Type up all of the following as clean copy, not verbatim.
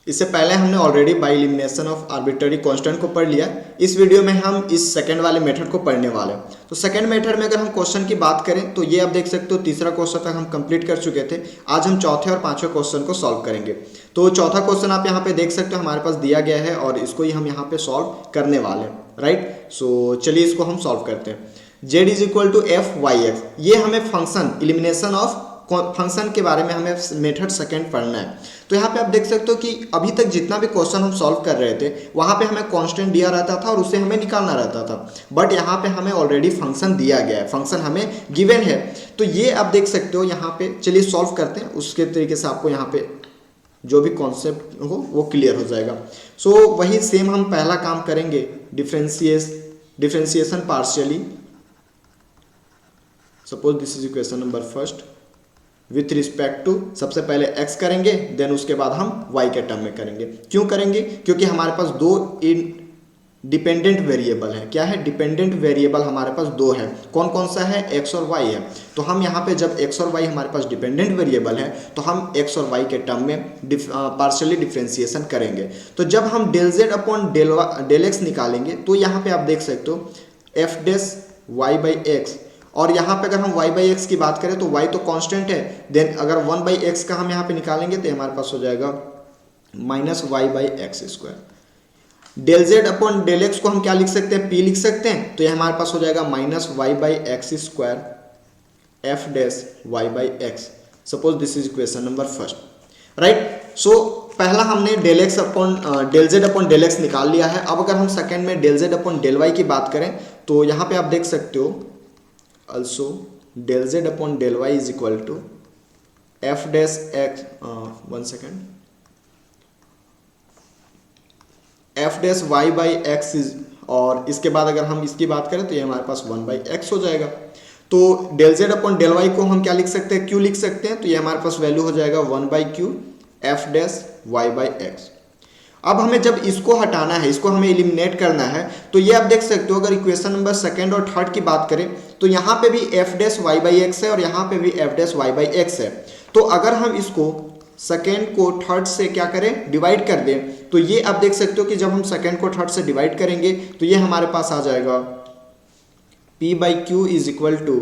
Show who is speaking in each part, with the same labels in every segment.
Speaker 1: इससे पहले हमने already by elimination of arbitrary constant को पढ़ लिया। इस वीडियो में हम इस सेकंड वाले मेथड को पढ़ने वाले हैं। तो सेकंड मेथड में अगर हम क्वेश्चन की बात करें तो ये आप देख सकते हो तीसरा क्वेश्चन तक हम कंप्लीट कर चुके थे। आज हम चौथे और पांचवें क्वेश्चन को सॉल्व करेंगे। तो चौथा क्वेश्चन आप यहाँ पे देख सकते हो हमारे पास दिया गया है और इसको ही हम यहाँ पे सॉल्व करने वाले हैं, राइट। सो चलिए इसको हम सॉल्व करते हैं। z is equal to f y x, ये हमें फंक्शन एलिमिनेशन ऑफ फंक्शन के बारे में हमें मेथड सेकंड पढ़ना है। तो यहाँ पे आप देख सकते हो कि अभी तक जितना भी क्वेश्चन हम सॉल्व कर रहे थे वहाँ पे हमें कांस्टेंट दिया रहता था और उसे हमें निकालना रहता था, बट यहाँ पे हमें ऑलरेडी फंक्शन दिया गया है, फंक्शन हमें गिवन है। तो ये आप देख सकते हो यहाँ पे। चलिए सॉल्व करते हैं, उसके तरीके से आपको यहाँ पे जो भी कॉन्सेप्ट हो वो क्लियर हो जाएगा। सो वही सेम हम पहला काम करेंगे, differentiation partially. Suppose this is equation number first with respect to, सबसे पहले x करेंगे, देन उसके बाद हम y के टर्म में करेंगे। क्यों करेंगे? क्योंकि हमारे पास दो डिपेंडेंट वेरिएबल है। क्या है? डिपेंडेंट वेरिएबल हमारे पास दो है। कौन कौन सा है? x और y है। तो हम यहाँ पे जब x और y हमारे पास डिपेंडेंट वेरिएबल है तो हम x और y के टर्म में पार्शियली डिफ्रेंसिएशन करेंगे। तो जब हम del z upon del x निकालेंगे तो यहाँ पे आप देख सकते हो f dash y by x, और यहाँ पे अगर हम y बाई एक्स की बात करें तो y तो कांस्टेंट है, देन अगर 1 बाई एक्स का हम यहाँ पे निकालेंगे तो हमारे पास हो जाएगा minus Y by x square. Del z upon del x को हम क्या लिख सकते हैं? p लिख सकते हैं। तो ये हमारे पास हो जाएगा minus Y by x square F dash Y by X. Suppose this is equation number first, right. So पहला हमने del X upon del z upon del X निकाल लिया है। अब अगर हम सेकेंड में del z upon del Y की बात करें तो यहाँ पे आप देख सकते हो also del z upon del y is equal to f dash x f dash y by x is, और इसके बाद अगर हम इसकी बात करें तो ये हमारे पास 1 by x हो जाएगा। तो del z upon del y को हम क्या लिख सकते हैं? q लिख सकते हैं। तो ये हमारे पास वैल्यू हो जाएगा 1 by q f dash y by x। अब हमें जब इसको हटाना है, इसको हमें एलिमिनेट करना है, तो ये आप देख सकते हो अगर इक्वेशन नंबर सेकंड और थर्ड की बात करें तो यहाँ पे भी f dash Y by x है और यहाँ पे भी f dash Y by x है। तो अगर हम इसको सेकंड को थर्ड से क्या करें? डिवाइड कर दें, तो ये आप देख सकते हो कि जब हम सेकंड को थर्ड से डिवाइड करेंगे तो ये हमारे पास आ जाएगा p by Q is equal to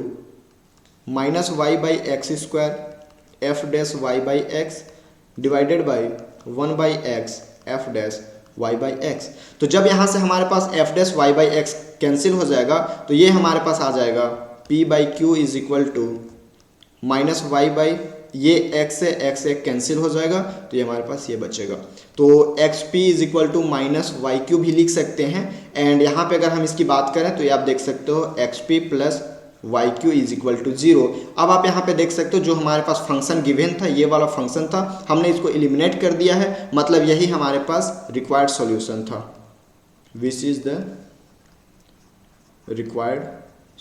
Speaker 1: minus Y by x square F dash Y by X divided by 1 by X F dash Y by X. तो जब यहाँ से हमारे पास F dash Y by X cancel हो जाएगा तो ये हमारे पास आ जाएगा p by Q is equal to minus Y by, ये x से x एक कैंसिल हो जाएगा तो ये हमारे पास ये बचेगा। तो x p is equal to minus y q भी लिख सकते हैं। एंड यहाँ पे अगर हम इसकी बात करें तो ये आप देख सकते हो x p plus y q is equal to 0। अब आप यहाँ पे देख सकते हो जो हमारे पास फंक्शन गिवन था, ये वाला फंक्शन था, हमने इसको एलिमिनेट कर दिया है, मतलब यही हमारे पास रिक्वायर्ड सॉल्यूशन था। Which is the required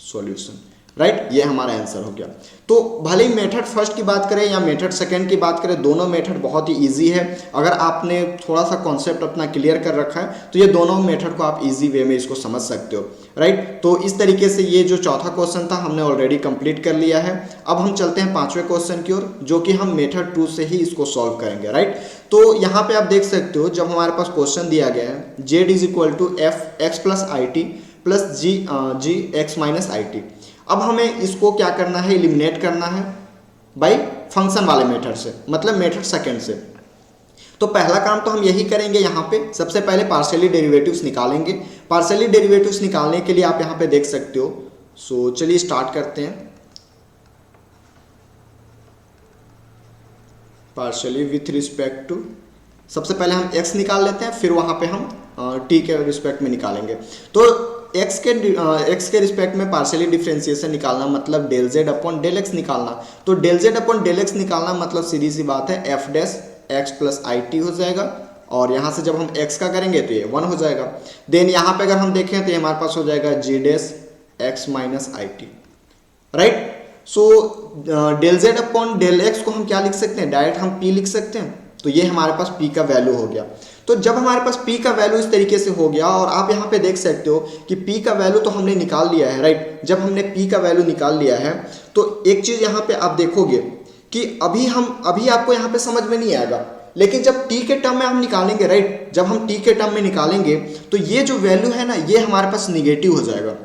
Speaker 1: solution, right. ये हमारा आंसर हो गया। तो भले ही मेथड फर्स्ट की बात करें या मेथड सेकंड की बात करें, दोनों मेथड बहुत ही इजी है। अगर आपने थोड़ा सा कॉन्सेप्ट अपना क्लियर कर रखा है तो ये दोनों मेथड को आप इजी वे में इसको समझ सकते हो, राइट। तो इस तरीके से ये जो चौथा क्वेश्चन था हमने ऑलरेडी कंप्लीट कर लिया है। अब हम चलते हैं पांचवें क्वेश्चन की ओर, जो कि हम मेथड 2 से ही इसको सॉल्व करेंगे, राइट। तो यहाँ पे आप देख सकते हो जब हमारे पास क्वेश्चन दिया गया है z is equal to f x plus I t plus g x minus I t. अब हमें इसको क्या करना है? एलिमिनेट करना है बाय फंक्शन वाले मेथड से, मतलब मेथड सेकंड से। तो पहला काम तो हम यही करेंगे, यहाँ पे सबसे पहले पार्शियली डेरिवेटिव्स निकालेंगे। पार्शियली डेरिवेटिव्स निकालने के लिए आप यहाँ पे देख सकते हो। सो चलिए स्टार्ट करते हैं। पार्शियली विथ रिस्पेक्ट टू, सबसे पहले हम x निकाल लेते हैं, फिर वहाँ पे हम t के रिस्पेक्ट में निकालेंगे। तो x के रिस्पेक्ट में पार्शियली डिफरेंशिएशन निकालना मतलब del z upon del x निकालना। तो del z upon del x निकालना मतलब सीधी सी बात है f dash x plus I T हो जाएगा, और यहाँ से जब हम x का करेंगे तो ये 1 हो जाएगा। देन यहाँ पे अगर हम देखें तो ये हमारे पास हो जाएगा जी डैश एक्स माइनस आई T, right. So del z upon del x को हम क्या लिख सकते हैं? डायरेक्ट हम p लिख सकते हैं। तो ये हमारे पास p का वैल्यू हो गया। तो जब हमारे पास p का वैल्यू इस तरीके से हो गया, और आप यहाँ पे देख सकते हो कि p का वैल्यू तो हमने निकाल लिया है, राइट। जब हमने p का वैल्यू निकाल लिया है तो एक चीज़ यहाँ पे आप देखोगे कि अभी आपको यहाँ पे समझ में नहीं आएगा लेकिन जब टी के टर्म में हम निकालेंगे, राइट, जब हम टी के टर्म में निकालेंगे तो ये जो वैल्यू है ना, ये हमारे पास निगेटिव हो जाएगा।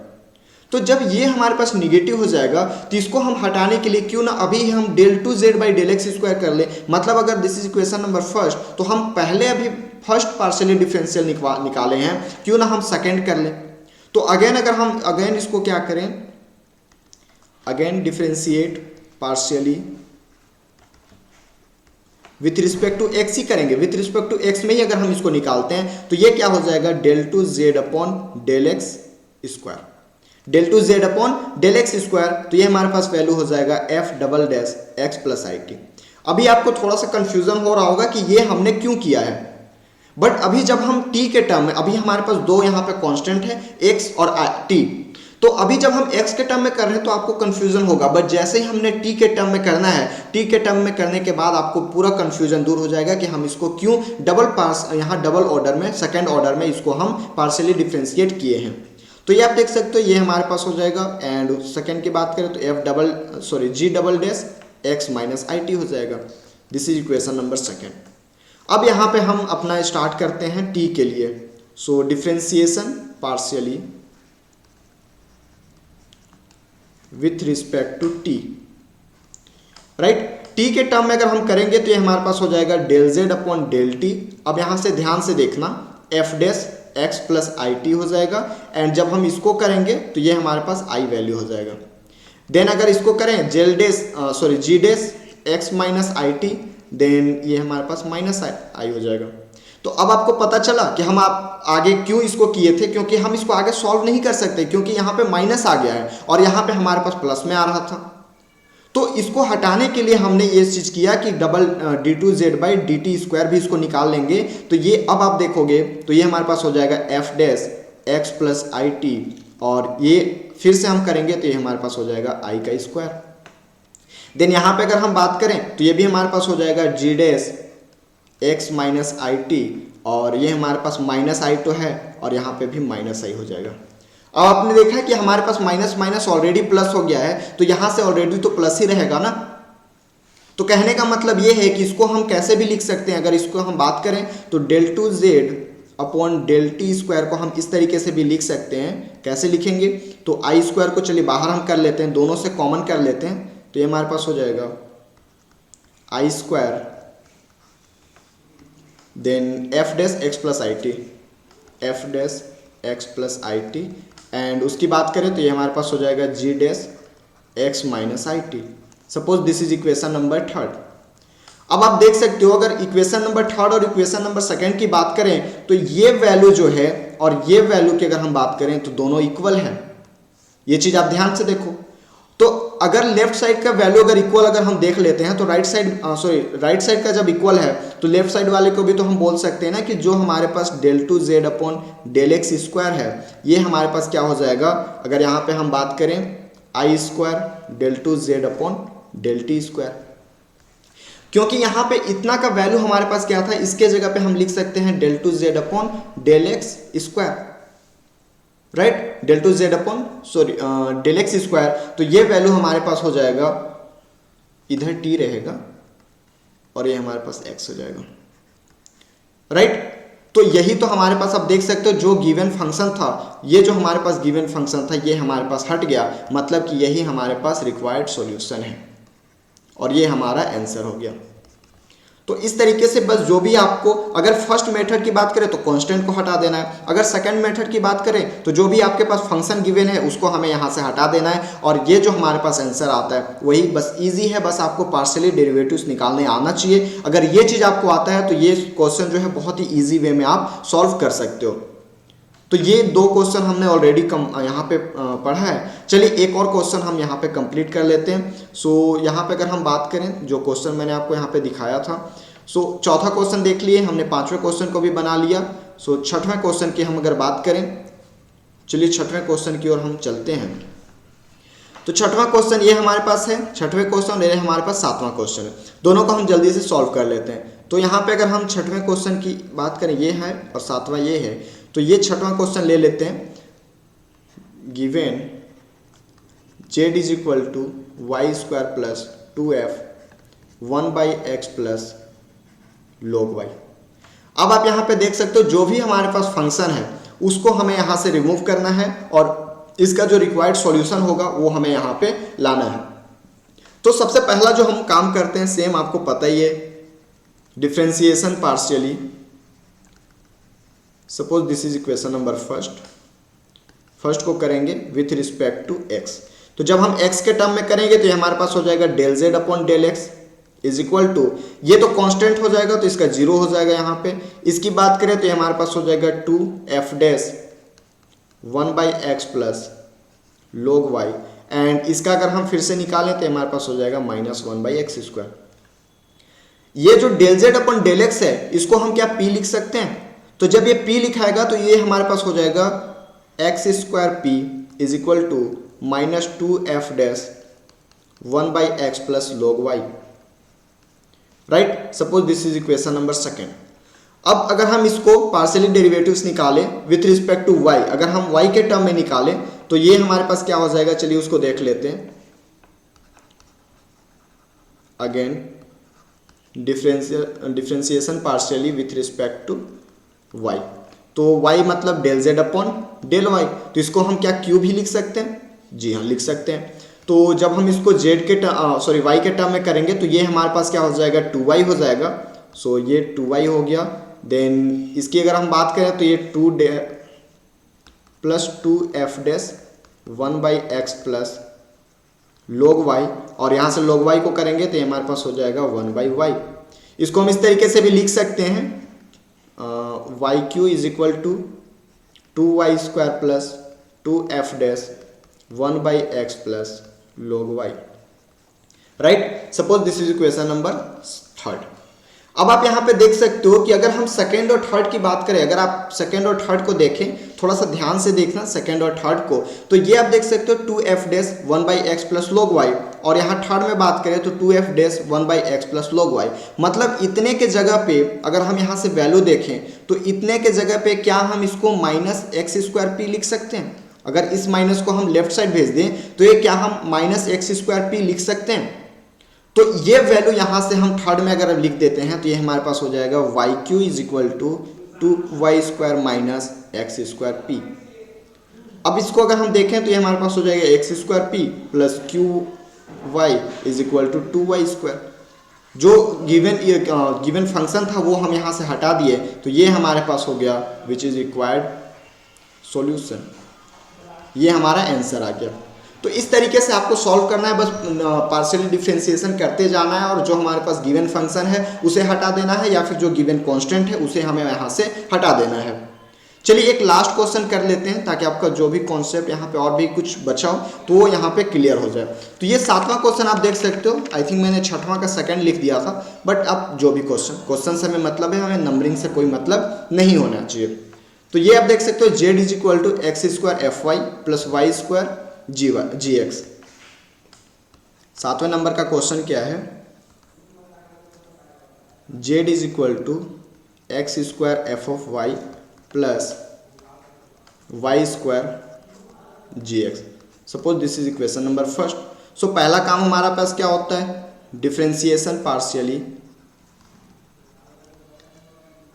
Speaker 1: तो जब ये हमारे पास निगेटिव हो जाएगा तो इसको हम हटाने के लिए क्यों ना अभी हम del two Z by del x square कर ले। मतलब अगर this is equation number first, तो हम पहले अभी फर्स्ट पार्शियली डिफरेंशियल निकाले हैं, क्यों ना हम सेकेंड कर लें। तो अगेन अगर हम अगेन इसको क्या करें, again differentiate partially with respect to X ही करेंगे, विथ रिस्पेक्ट टू एक्स में ही अगर हम इसको निकालते हैं तो ये क्या हो जाएगा, del two Z upon del x square, del two Z upon del x square. तो ये हमारे पास वैल्यू हो जाएगा f double dash x plus आई टी। अभी आपको थोड़ा सा कंफ्यूजन हो रहा होगा कि ये हमने क्यों किया है, बट अभी जब हम t के टर्म में, अभी हमारे पास दो यहाँ पे कांस्टेंट है x और t, तो अभी जब हम x के टर्म में कर रहे हैं तो आपको कंफ्यूजन होगा, बट जैसे ही हमने t के टर्म में करना है, t के टर्म में करने के बाद आपको पूरा कंफ्यूजन दूर हो जाएगा कि हम इसको क्यों यहाँ डबल ऑर्डर में, सेकेंड ऑर्डर में इसको हम पार्शियली डिफ्रेंशिएट किए हैं। तो ये आप देख सकते हो, ये हमारे पास हो जाएगा। एंड सेकेंड की बात करें तो G double dash X minus I T हो जाएगा। This is equation number second. अब यहाँ पे हम अपना स्टार्ट करते हैं t के लिए। So differentiation partially with respect to t, राइट। t के टर्म में अगर हम करेंगे तो ये हमारे पास हो जाएगा del z upon del t. अब यहाँ से ध्यान से देखना, f dash x plus I T हो जाएगा। एंड जब हम इसको करेंगे तो ये हमारे पास आई वैल्यू हो जाएगा। देन अगर इसको करें जी डैश एक्स माइनस आई टी, देन ये हमारे पास माइनस आई हो जाएगा। तो अब आपको पता चला कि हम आप आगे क्यों इसको किए थे, क्योंकि हम इसको आगे सॉल्व नहीं कर सकते, क्योंकि यहाँ पे माइनस आ गया है और यहाँ पे हमारे पास प्लस में आ रहा था। तो इसको हटाने के लिए हमने ये चीज़ किया कि double d two Z by d t square भी इसको निकाल लेंगे। तो ये अब आप देखोगे तो ये हमारे पास हो जाएगा एफ डैश एक्स प्लस आई टी, और ये फिर से हम करेंगे तो ये हमारे पास हो जाएगा आई का स्क्वायर। देन यहाँ पे अगर हम बात करें तो ये भी हमारे पास हो जाएगा जी डैश एक्स माइनस आई टी, और ये हमारे पास माइनस आई तो है और यहाँ पे भी माइनस आई हो जाएगा। अब आपने देखा है कि हमारे पास माइनस माइनस ऑलरेडी प्लस हो गया है, तो यहाँ से ऑलरेडी तो प्लस ही रहेगा ना। तो कहने का मतलब ये है कि इसको हम कैसे भी लिख सकते हैं। अगर इसको हम बात करें तो del two Z upon del T square को हम इस तरीके से भी लिख सकते हैं। कैसे लिखेंगे, तो आई स्क्वायर को चलिए बाहर हम कर लेते हैं, दोनों से कॉमन कर लेते हैं, तो ये हमारे पास हो जाएगा I square then F dash x plus I T, F dash x plus I T. And उसकी बात करें तो ये हमारे पास हो जाएगा G dash X minus I T. Suppose this is equation number third. अब आप देख सकते हो, अगर इक्वेशन नंबर थर्ड और इक्वेशन नंबर सेकेंड की बात करें तो ये वैल्यू जो है और ये वैल्यू की अगर हम बात करें तो दोनों इक्वल है। ये चीज आप ध्यान से देखो। तो अगर लेफ्ट साइड का वैल्यू अगर इक्वल अगर हम देख लेते हैं तो राइट साइड का जब इक्वल है तो लेफ्ट साइड वाले को भी तो हम बोल सकते हैं ना कि जो हमारे पास del two Z upon del x square है, ये हमारे पास क्या हो जाएगा, अगर यहाँ पे हम बात करें I square del two Z upon del T square. क्योंकि यहाँ पे इतना का वैल्यू हमारे पास क्या था, इसके जगह पे हम लिख सकते हैं del two Z upon del x square, right, del two Z upon del x square. तो ये वैल्यू हमारे पास हो जाएगा, इधर टी रहेगा और ये हमारे पास एक्स हो जाएगा, राइट। तो यही तो हमारे पास आप देख सकते हो जो गिवन फंक्शन था, ये जो हमारे पास गिवन फंक्शन था ये हमारे पास हट गया, मतलब कि यही हमारे पास रिक्वायर्ड सॉल्यूशन है और ये हमारा आंसर हो गया। तो इस तरीके से बस जो भी आपको, अगर फर्स्ट मेथड की बात करें तो कांस्टेंट को हटा देना है, अगर सेकंड मेथड की बात करें तो जो भी आपके पास फंक्शन गिवन है उसको हमें यहाँ से हटा देना है, और ये जो हमारे पास आंसर आता है वही बस इजी है, बस आपको पार्शियली डेरिवेटिव्स निकालने आना चाहिए। अगर ये चीज़ आपको आता है तो ये क्वेश्चन जो है बहुत ही ईजी वे में आप सॉल्व कर सकते हो। तो ये दो क्वेश्चन हमने ऑलरेडी यहाँ पे पढ़ा है। चलिए एक और क्वेश्चन हम यहाँ पे कंप्लीट कर लेते हैं। सो यहाँ पे अगर हम बात करें, जो क्वेश्चन मैंने आपको यहाँ पे दिखाया था, सो चौथा क्वेश्चन देख लिए हमने, पांचवें क्वेश्चन को भी बना लिया। सो छठवें क्वेश्चन की हम अगर बात करें, चलिए छठवें क्वेश्चन की ओर हम चलते हैं। तो छठवां क्वेश्चन ये हमारे पास है, छठवें क्वेश्चन ये हमारे पास सातवां क्वेश्चन है, दोनों को हम जल्दी से सॉल्व कर लेते हैं। तो यहाँ पे अगर हम छठवें क्वेश्चन की बात करें, ये है और सातवां ये है, तो ये छठवां क्वेश्चन ले लेते हैं। Given z is equal to y square plus 2f 1/x plus log y। अब आप यहाँ पे देख सकते हो जो भी हमारे पास फंक्शन है उसको हमें यहाँ से रिमूव करना है और इसका जो रिक्वायर्ड सॉल्यूशन होगा वो हमें यहाँ पे लाना है। तो सबसे पहला जो हम काम करते हैं सेम आपको पता ही है, differentiation partially. Suppose this is equation number first को करेंगे विथ रिस्पेक्ट टू एक्स। तो जब हम x के टर्म में करेंगे तो ये हमारे पास हो जाएगा del Z upon del x is equal to, ये तो कांस्टेंट हो जाएगा तो इसका जीरो हो जाएगा यहाँ पे। इसकी बात करें तो ये हमारे पास हो जाएगा 2f dash 1/x plus log y, and इसका अगर हम फिर से निकालें तो हमारे पास हो जाएगा -1/x स्क्वायर। ये जो del Z upon del x है इसको हम क्या p लिख सकते हैं, तो जब ये p लिखाएगा तो ये हमारे पास हो जाएगा x square p is equal to -2f dash 1/x plus log y, right. Suppose this is equation number second. अब अगर हम इसको पार्शियली डेरिवेटिव्स निकालें विथ रिस्पेक्ट टू y, अगर हम y के टर्म में निकालें तो ये हमारे पास क्या हो जाएगा, चलिए उसको देख लेते हैं। Again differentiation partially with respect to y, तो y मतलब del Z upon del y, तो इसको हम क्या q भी लिख सकते हैं, जी हाँ लिख सकते हैं। तो जब हम इसको z के y के टर्म में करेंगे तो ये हमारे पास क्या हो जाएगा 2y हो जाएगा। सो ये 2y हो गया। देन इसकी अगर हम बात करें तो ये 2 plus 2f dash 1/x plus log y, और यहाँ से log y को करेंगे तो ये हमारे पास हो जाएगा 1/y। इसको हम इस तरीके से भी लिख सकते हैं yq is equal to 2y square plus 2f dash 1/x plus log y, right. Suppose this is equation number third. अब आप यहाँ पे देख सकते हो कि अगर हम सेकेंड और थर्ड की बात करें, अगर आप सेकेंड और थर्ड को देखें, थोड़ा सा ध्यान से देखना सेकेंड और थर्ड को, तो ये आप देख सकते हो 2f dash 1/x plus log y, और यहाँ थर्ड में बात करें तो 2f dash 1/x plus log y। मतलब इतने के जगह पे अगर हम यहाँ से वैल्यू देखें तो इतने के जगह पे क्या हम इसको -x स्क्वायर p लिख सकते हैं। अगर इस माइनस को हम लेफ्ट साइड भेज दें तो ये क्या हम -x स्क्वायर p लिख सकते हैं। तो ये वैल्यू यहाँ से हम थर्ड में अगर लिख देते हैं तो ये हमारे पास हो जाएगा yq is equal to 2y square minus x square p। अब इसको अगर हम देखें तो ये हमारे पास हो जाएगा x square p plus qy is equal to 2y square. जो गिवन फंक्शन था वो हम यहाँ से हटा दिए तो ये हमारे पास हो गया विच इज रिक्वायर्ड सॉल्यूशन, ये हमारा आंसर आ गया। तो इस तरीके से आपको सॉल्व करना है, बस पार्शियली डिफरेंशिएशन करते जाना है और जो हमारे पास गिवन फंक्शन है उसे हटा देना है या फिर जो गिवन कांस्टेंट है उसे हमें यहाँ से हटा देना है। चलिए एक लास्ट क्वेश्चन कर लेते हैं ताकि आपका जो भी कॉन्सेप्ट यहाँ पे और भी कुछ बचा हो तो वो यहाँ पे क्लियर हो जाए। तो ये 7वां क्वेश्चन आप देख सकते हो, आई थिंक मैंने 6वां का सेकंड लिख दिया था, बट अब जो भी क्वेश्चन से हमें मतलब है, हमें नंबरिंग से कोई मतलब नहीं होना चाहिए। तो ये आप देख सकते हो z is equal to x square F Y plus Y square G X. 7वें नंबर का क्वेश्चन क्या है, z is equal to x square F of Y plus Y square G X. Suppose this is equation number first. So पहला काम हमारा पास क्या होता है, differentiation partially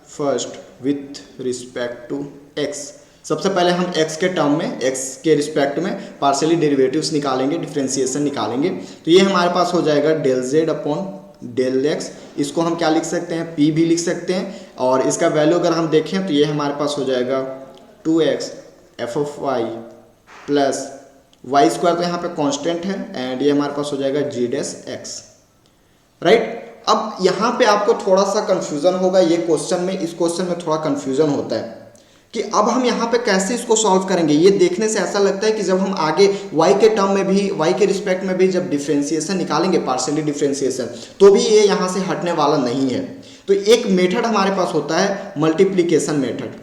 Speaker 1: first with respect to x। सबसे पहले हम x के टर्म में, x के रिस्पेक्ट में पार्शियली डेरिवेटिव्स निकालेंगे, डिफरेंशिएशन निकालेंगे। तो ये हमारे पास हो जाएगा del z upon del x। इसको हम क्या लिख सकते हैं, p भी लिख सकते हैं, और इसका वैल्यू अगर हम देखें तो ये हमारे पास हो जाएगा 2x f of Y plus Y square, तो यहाँ पे कांस्टेंट है, एंड ये हमारे पास हो जाएगा जी डैश एक्स, राइट। अब यहाँ पे आपको थोड़ा सा कंफ्यूजन होगा, ये क्वेश्चन में, इस क्वेश्चन में थोड़ा कंफ्यूजन होता है कि अब हम यहाँ पे कैसे इसको सॉल्व करेंगे। ये देखने से ऐसा लगता है कि जब हम आगे y के टर्म में भी, y के रिस्पेक्ट में भी जब डिफरेंशिएशन निकालेंगे, पार्शियली डिफरेंशिएशन, तो भी ये यहाँ से हटने वाला नहीं है। तो एक मेथड हमारे पास होता है मल्टीप्लीकेशन मेथड,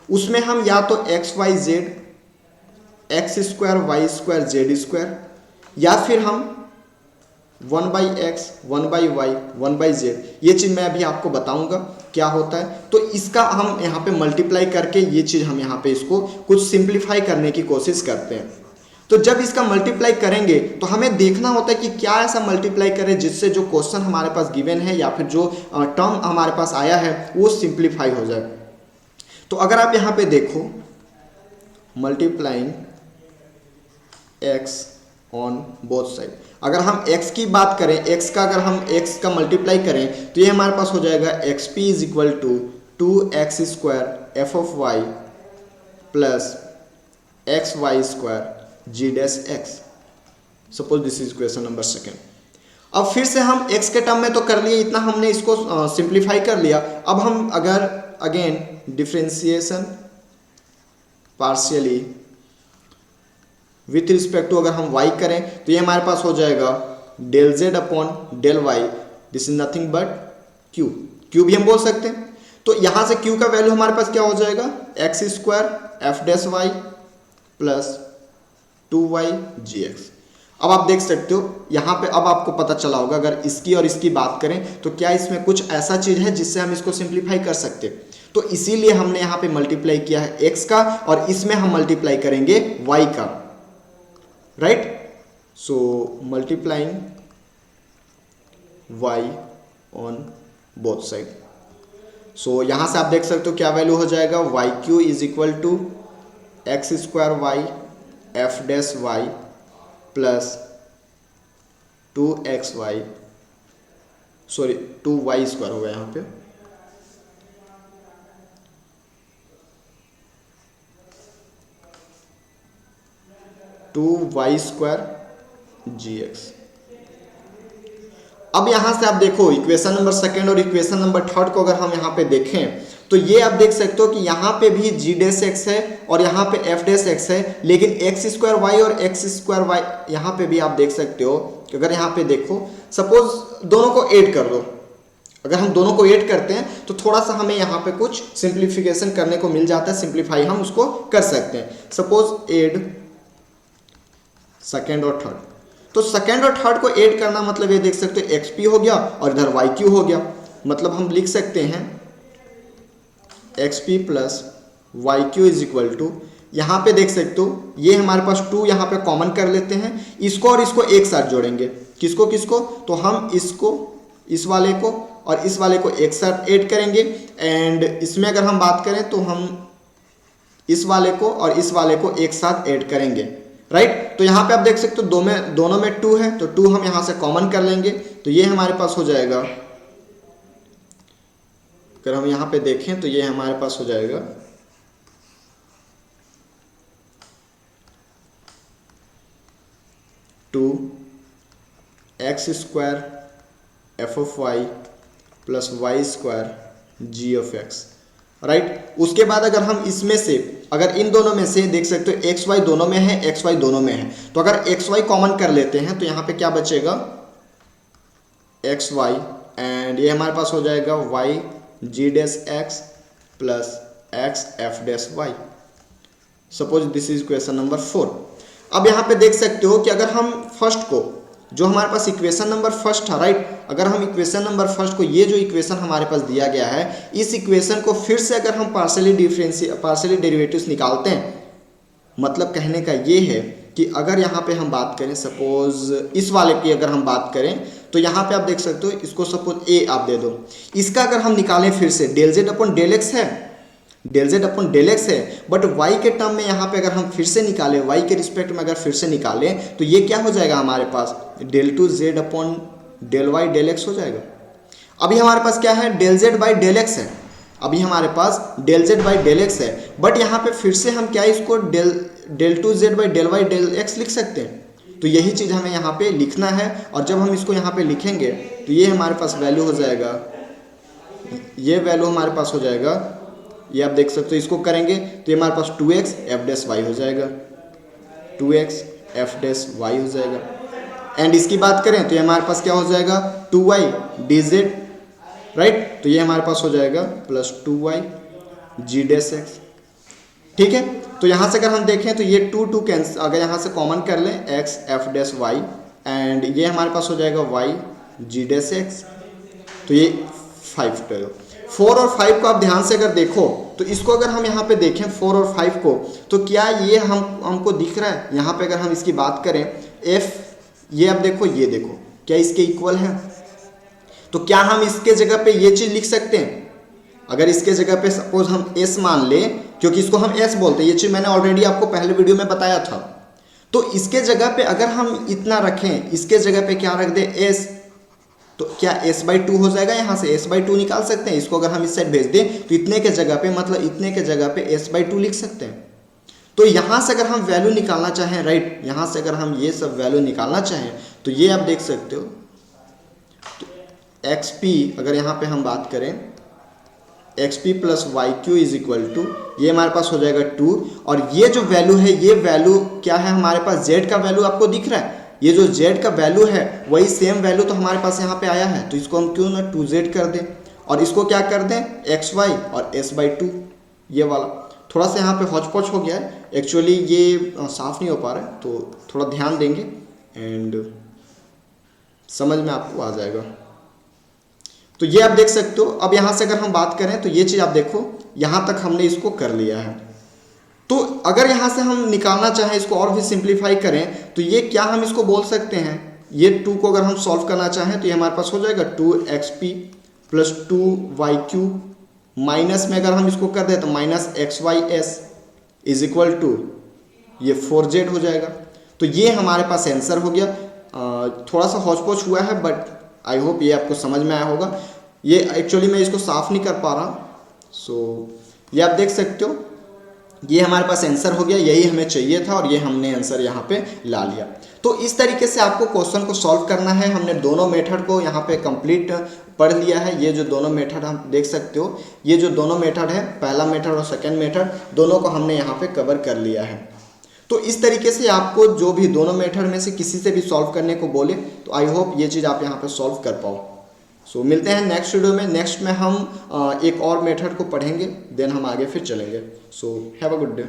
Speaker 1: उसमें हम या तो x y z x square y square z square, या फिर हम 1/x 1/y 1/z, ये चीज़ मैं अभी आपको बताऊंगा क्या होता है। तो इसका हम यहाँ पे मल्टीप्लाई करके ये चीज़ हम यहाँ पे इसको कुछ सिंप्लीफाई करने की कोशिश करते हैं। तो जब इसका मल्टीप्लाई करेंगे तो हमें देखना होता है कि क्या ऐसा मल्टीप्लाई करें जिससे जो क्वेश्चन हमारे पास गिवन है या फिर जो टर्म हमारे पास आया है वो सिंप्लीफाई हो जाए। तो अगर आप यहाँ पे देखो multiplying x on both side, अगर हम x की बात करें, x का अगर हम x का मल्टीप्लाई करें तो ये हमारे पास हो जाएगा xp is equal to 2x square F of Y plus x y square g dash x. Suppose this is question number second. अब फिर से हम x के टर्म में तो कर लिए, इतना हमने इसको सिंप्लीफाई कर लिया। अब हम अगर again differentiation partially with respect to अगर हम y करें तो ये हमारे पास हो जाएगा del z upon del y, this is nothing but q, q भी हम बोल सकते हैं। तो यहां से q का वैल्यू हमारे पास क्या हो जाएगा x square F dash y plus 2y gx। अब आप देख सकते हो यहाँ पे, अब आपको पता चला होगा अगर इसकी और इसकी बात करें तो क्या इसमें कुछ ऐसा चीज है जिससे हम इसको सिंप्लीफाई कर सकते हैं। तो इसीलिए हमने यहाँ पे मल्टीप्लाई किया है x का और इसमें हम मल्टीप्लाई करेंगे y का, right. So multiplying y on both side. So यहाँ से आप देख सकते हो क्या वैल्यू हो जाएगा y q is equal to x square y f dash y plus 2xy, sorry 2y square हो गया यहाँ पे, y स्क्वायर gx। अब यहां से आप देखो इक्वेशन नंबर सेकेंड और इक्वेशन नंबर थर्ड को अगर हम यहाँ पे देखें तो ये आप देख सकते हो कि यहाँ पे भी जी डैश एक्स है और यहाँ पे एफ डैश एक्स है, लेकिन एक्स स्क्वायर वाई और एक्स स्क्वायर वाई यहाँ पे भी आप देख सकते हो कि अगर यहाँ पे देखो सपोज दोनों को ऐड कर दो, अगर हम दोनों को ऐड करते हैं तो थोड़ा सा हमें यहाँ पे कुछ सिंप्लीफिकेशन करने को मिल जाता है, सिंप्लीफाई हम उसको कर सकते हैं। सपोज ऐड सेकेंड और थर्ड, तो सेकेंड और थर्ड को ऐड करना मतलब ये देख सकते हो एक्स पी हो गया और इधर वाई क्यू हो गया, मतलब हम लिख सकते हैं x p plus y q is equal to, यहाँ पे देख सकते हो ये हमारे पास 2 यहाँ पे कॉमन कर लेते हैं, इसको और इसको एक साथ जोड़ेंगे, किसको किसको, तो हम इसको इस वाले को और इस वाले को एक साथ ऐड करेंगे। एंड इसमें अगर हम बात करें तो हम इस वाले को और इस वाले को एक साथ ऐड करेंगे, राइट। तो यहाँ पे आप देख सकते हो दोनों में 2 है तो 2 हम यहाँ से कॉमन कर लेंगे, तो ये हमारे पास हो जाएगा, अगर हम यहाँ पे देखें तो ये हमारे पास हो जाएगा 2x square F of Y plus Y square G of X, right. उसके बाद अगर हम इसमें से अगर इन दोनों में से देख सकते हो एक्स वाई दोनों में है, एक्स वाई दोनों में है, तो अगर एक्स वाई कॉमन कर लेते हैं तो यहाँ पे क्या बचेगा एक्स वाई एंड ये हमारे पास हो जाएगा y g dash x plus x F dash y. Suppose this is question number 4। अब यहाँ पे देख सकते हो कि अगर हम फर्स्ट को जो हमारे पास इक्वेशन नंबर फर्स्ट है, राइट, अगर हम इक्वेशन नंबर फर्स्ट को ये जो इक्वेशन हमारे पास दिया गया है इस इक्वेशन को फिर से अगर हम पार्शियली डेरिवेटिव्स निकालते हैं, मतलब कहने का ये है कि अगर यहाँ पे हम बात करें सपोज इस वाले की अगर हम बात करें तो यहाँ पे आप देख सकते हो इसको सपोज ए आप दे दो, इसका अगर हम निकालें फिर से del Z upon del x है, del Z upon del x है, बट वाई के टर्म में यहाँ पे अगर हम फिर से निकालें, वाई के रिस्पेक्ट में अगर फिर से निकालें तो ये क्या हो जाएगा हमारे पास del two Z upon del Y del X हो जाएगा। अभी हमारे पास क्या है del Z by del x है, अभी हमारे पास del Z by del x है, बट यहाँ पे फिर से हम क्या इसको del two Z by del Y del X लिख सकते हैं। तो यही चीज़ हमें यहाँ पे लिखना है और जब हम इसको यहाँ पे लिखेंगे तो ये हमारे पास वैल्यू हो जाएगा, ये वैल्यू हमारे पास हो जाएगा, ये आप देख सकते हो इसको करेंगे तो ये हमारे पास 2x एफ डैश वाई हो जाएगा, 2x एफ डैश वाई हो जाएगा। एंड इसकी बात करें तो ये हमारे पास क्या हो जाएगा 2y डी जेड, राइट, तो ये हमारे पास हो जाएगा प्लस 2y जी डैश एक्स, ठीक है। तो यहाँ से अगर हम देखें तो ये 2 कैंसिल, अगर यहाँ से कॉमन कर लें x f dash y and ये हमारे पास हो जाएगा y जी डैश एक्स, तो ये 5 4 और 5 को आप ध्यान से अगर देखो तो इसको अगर हम यहाँ पे देखें 4 और 5 को, तो क्या ये हमको दिख रहा है? यहाँ पे अगर हम इसकी बात करें f, ये अब देखो, ये देखो क्या इसके इक्वल है? तो क्या हम इसके जगह पे ये चीज लिख सकते हैं? अगर इसके जगह पे सपोज हम s मान ले, क्योंकि इसको हम s बोलते हैं, ये चीज मैंने ऑलरेडी आपको पहले वीडियो में बताया था। तो इसके जगह पे अगर हम इतना रखें, इसके जगह पे क्या रख दे s, तो क्या s/2 हो जाएगा? यहाँ से s/2 निकाल सकते हैं। इसको अगर हम इस साइड भेज दें तो इतने के जगह पे, मतलब इतने के जगह पे s/2 लिख सकते हैं। तो यहाँ से अगर हम वैल्यू निकालना चाहें, राइट, यहाँ से अगर हम ये सब वैल्यू निकालना चाहें तो ये आप देख सकते हो, तो xp अगर यहाँ पे हम बात करें xp plus yq is equal to, ये हमारे पास हो जाएगा 2, और ये जो वैल्यू है, ये वैल्यू क्या है हमारे पास? z का वैल्यू आपको दिख रहा है? ये जो z का वैल्यू है वही सेम वैल्यू तो हमारे पास यहाँ पे आया है, तो इसको हम क्यों ना 2z कर दें, और इसको क्या कर दें xy और s/2, ये वाला। थोड़ा सा यहाँ पे हौच-पौच हो गया है, एक्चुअली ये साफ नहीं हो पा रहा है, तो थोड़ा ध्यान देंगे एंड समझ में आपको आ जाएगा। तो ये आप देख सकते हो। अब यहाँ से अगर हम बात करें तो ये चीज़ आप देखो, यहाँ तक हमने इसको कर लिया है। तो अगर यहाँ से हम निकालना चाहें, इसको और भी सिंप्लीफाई करें, तो ये क्या हम इसको बोल सकते हैं, ये 2 को अगर हम सॉल्व करना चाहें तो ये हमारे पास हो जाएगा 2xp प्लस 2yq, माइनस में अगर हम इसको कर दें तो minus xys is equal to ये 4z हो जाएगा। तो ये हमारे पास आंसर हो गया। थोड़ा सा हौच-पौच हुआ है, बट आई होप ये आपको समझ में आया होगा। ये एक्चुअली मैं इसको साफ नहीं कर पा रहा, सो ये आप देख सकते हो, ये हमारे पास आंसर हो गया, यही हमें चाहिए था और ये हमने आंसर यहाँ पे ला लिया। तो इस तरीके से आपको क्वेश्चन को सॉल्व करना है। हमने दोनों मेथड को यहाँ पे कंप्लीट पढ़ लिया है। ये जो दोनों मेथड हम देख सकते हो, ये जो दोनों मेथड है, पहला मेथड और सेकंड मेथड, दोनों को हमने यहाँ पे कवर कर लिया है। तो इस तरीके से आपको जो भी दोनों मेथड में से किसी से भी सॉल्व करने को बोले तो आई होप ये चीज़ आप यहाँ पे सॉल्व कर पाओ। सो मिलते हैं नेक्स्ट वीडियो में। नेक्स्ट में हम एक और मेथड को पढ़ेंगे, देन हम आगे फिर चलेंगे। So have a good day.